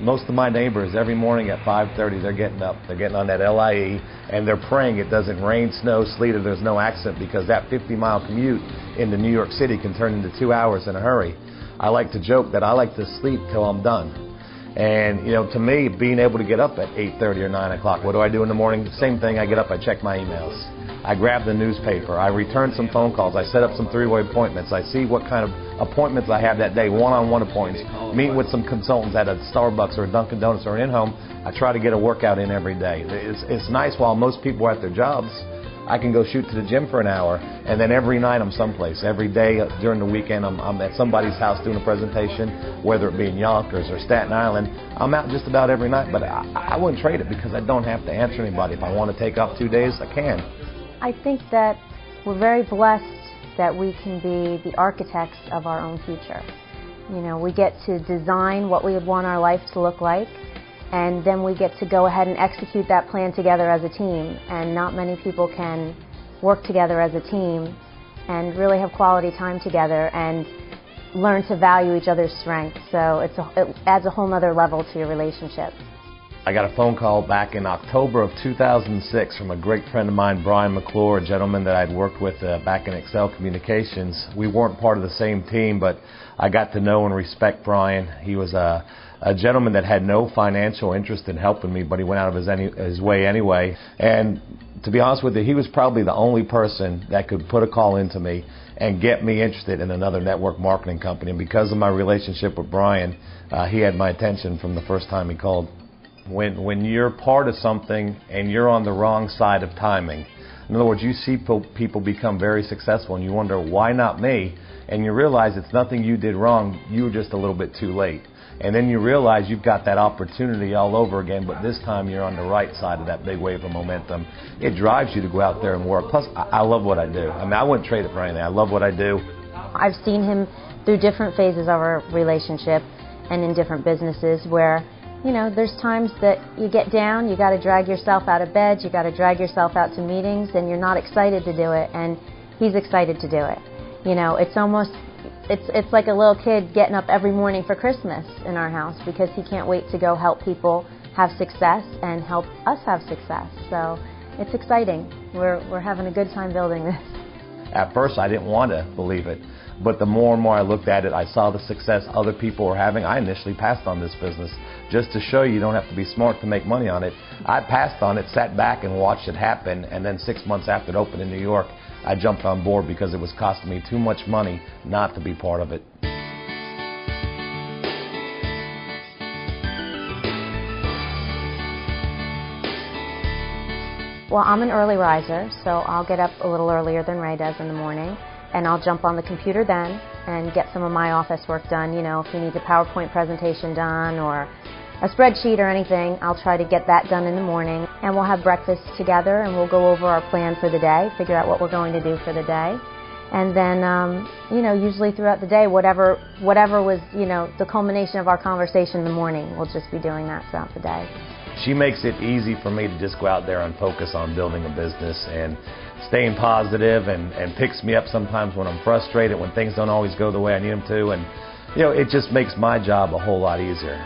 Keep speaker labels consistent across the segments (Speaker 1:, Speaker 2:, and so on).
Speaker 1: Most of my neighbors, every morning at 5:30, they're getting up. They're getting on that LIE, and they're praying it doesn't rain, snow, sleet, or there's no accident, because that 50-mile commute into New York City can turn into 2 hours in a hurry. I like to joke that I like to sleep till I'm done. And, you know, to me, being able to get up at 8:30 or 9 o'clock, what do I do in the morning? Same thing, I get up, I check my emails. I grab the newspaper, I return some phone calls, I set up some three-way appointments, I see what kind of appointments I have that day, one-on-one appointments, meet with some consultants at a Starbucks or a Dunkin' Donuts or an in-home. I try to get a workout in every day. It's nice while most people are at their jobs, I can go shoot to the gym for an hour, and then every night I'm someplace. Every day during the weekend I'm at somebody's house doing a presentation, whether it be in Yonkers or Staten Island. I'm out just about every night, but I wouldn't trade it because I don't have to answer anybody. If I want to take off 2 days, I can.
Speaker 2: I think that we're very blessed that we can be the architects of our own future. You know, we get to design what we want our life to look like, and then we get to go ahead and execute that plan together as a team. And not many people can work together as a team and really have quality time together and learn to value each other's strengths. So it adds a whole other level to your relationship.
Speaker 1: I got a phone call back in October of 2006 from a great friend of mine, Brian McClure, a gentleman that I'd worked with back in Excel Communications. We weren't part of the same team, but I got to know and respect Brian. He was a gentleman that had no financial interest in helping me, but he went out of his way anyway. And to be honest with you, he was probably the only person that could put a call into me and get me interested in another network marketing company. And because of my relationship with Brian, he had my attention from the first time he called. When you're part of something and you're on the wrong side of timing, in other words, you see people become very successful and you wonder, why not me? And you realize it's nothing you did wrong, you were just a little bit too late. And then you realize you've got that opportunity all over again, but this time you're on the right side of that big wave of momentum. It drives you to go out there and work. Plus, I love what I do. I mean, I wouldn't trade it for anything. I love what I do.
Speaker 2: I've seen him through different phases of our relationship and in different businesses where, you know, there's times that you get down, you got to drag yourself out of bed, you got to drag yourself out to meetings, and you're not excited to do it, and he's excited to do it. You know, it's almost, it's like a little kid getting up every morning for Christmas in our house because he can't wait to go help people have success and help us have success. So it's exciting. We're having a good time building this.
Speaker 1: At first, I didn't want to believe it, but the more and more I looked at it, I saw the success other people were having. I initially passed on this business just to show you don't have to be smart to make money on it. I passed on it, sat back and watched it happen, and then 6 months after it opened in New York, I jumped on board because it was costing me too much money not to be part of it.
Speaker 2: Well, I'm an early riser, so I'll get up a little earlier than Ray does in the morning, and I'll jump on the computer then and get some of my office work done. You know, if he needs a PowerPoint presentation done or a spreadsheet or anything, I'll try to get that done in the morning. And we'll have breakfast together and we'll go over our plan for the day, figure out what we're going to do for the day. And then, you know, usually throughout the day, whatever was, you know, the culmination of our conversation in the morning, we'll just be doing that throughout the day.
Speaker 1: She makes it easy for me to just go out there and focus on building a business and staying positive, and picks me up sometimes when I'm frustrated, when things don't always go the way I need them to. And, you know, it just makes my job a whole lot easier.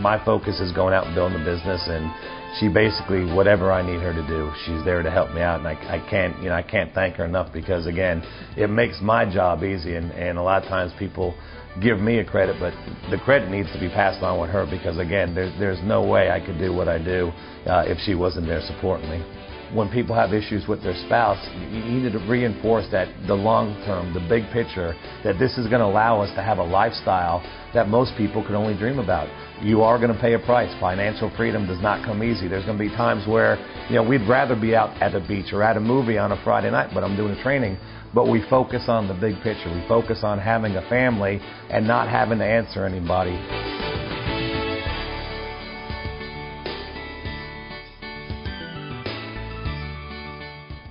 Speaker 1: My focus is going out and building a business, and she basically, whatever I need her to do, she's there to help me out. And I can't thank her enough because, again, it makes my job easy. And a lot of times people give me a credit, but the credit needs to be passed on with her because, again, there's no way I could do what I do if she wasn't there supporting me. When people have issues with their spouse, you need to reinforce that the long term, the big picture, that this is going to allow us to have a lifestyle that most people could only dream about. You are going to pay a price. Financial freedom does not come easy. There's going to be times where, you know, we'd rather be out at the beach or at a movie on a Friday night, but I'm doing a training. But we focus on the big picture. We focus on having a family and not having to answer anybody.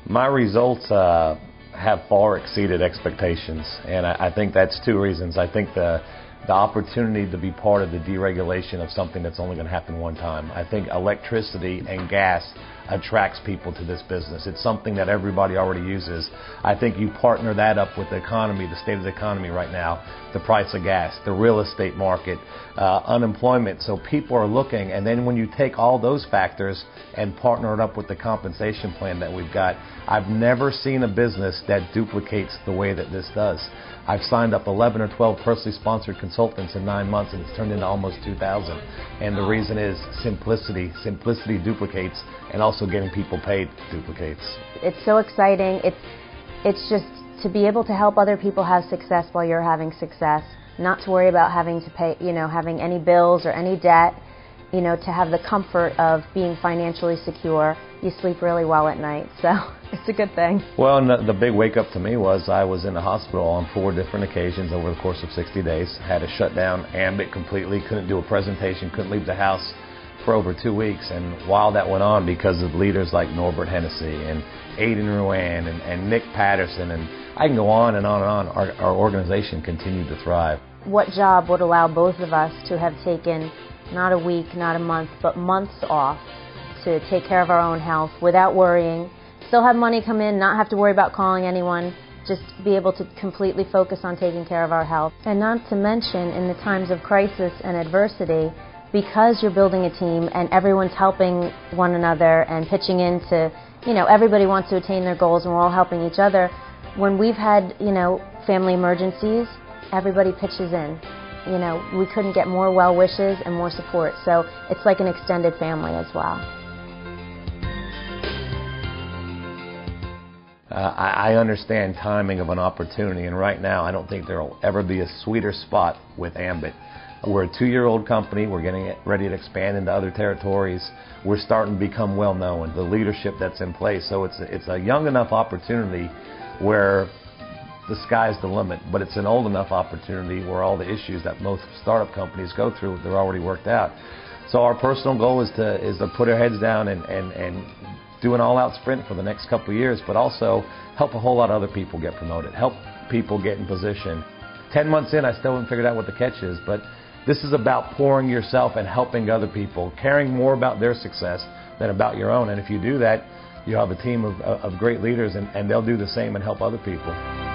Speaker 1: My results have far exceeded expectations, and I think that's two reasons. I think the opportunity to be part of the deregulation of something that's only going to happen one time. I think electricity and gas attracts people to this business. It's something that everybody already uses. I think you partner that up with the economy, the state of the economy right now, the price of gas, the real estate market, unemployment. So people are looking, and then when you take all those factors and partner it up with the compensation plan that we've got, I've never seen a business that duplicates the way that this does. I've signed up 11 or 12 personally sponsored consultants in 9 months, and it's turned into almost 2,000. And the reason is simplicity. Simplicity duplicates, and also getting people paid duplicates.
Speaker 2: It's so exciting. It's just to be able to help other people have success while you're having success, not to worry about having to pay, having any bills or any debt, to have the comfort of being financially secure. You sleep really well at night, so it's a good thing.
Speaker 1: Well, and the big wake up to me was I was in the hospital on 4 different occasions over the course of 60 days. Had to shut down Ambit completely, couldn't do a presentation, couldn't leave the house for over 2 weeks. And while that went on, because of leaders like Norbert Hennessy and Aidan Ruan and Nick Patterson, and I can go on and on and on, our organization continued to thrive.
Speaker 2: What job would allow both of us to have taken not a week, not a month, but months off to take care of our own health without worrying, still have money come in, not have to worry about calling anyone, just be able to completely focus on taking care of our health. And not to mention, in the times of crisis and adversity, because you're building a team and everyone's helping one another and pitching into, everybody wants to attain their goals and we're all helping each other. When we've had, family emergencies, everybody pitches in. We couldn't get more well wishes and more support. So it's like an extended family as well.
Speaker 1: I understand timing of an opportunity, and right now I don't think there will ever be a sweeter spot with Ambit. We're a 2-year-old company. We're getting ready to expand into other territories. We're starting to become well known, the leadership that's in place. So it's a young enough opportunity where the sky's the limit, but it's an old enough opportunity where all the issues that most startup companies go through, they're already worked out. So our personal goal is to put our heads down and do an all-out sprint for the next couple of years, but also help a whole lot of other people get promoted, help people get in position. 10 months in, I still haven't figured out what the catch is, but this is about pouring yourself and helping other people, caring more about their success than about your own. And if you do that, you have a team of great leaders, and they'll do the same and help other people.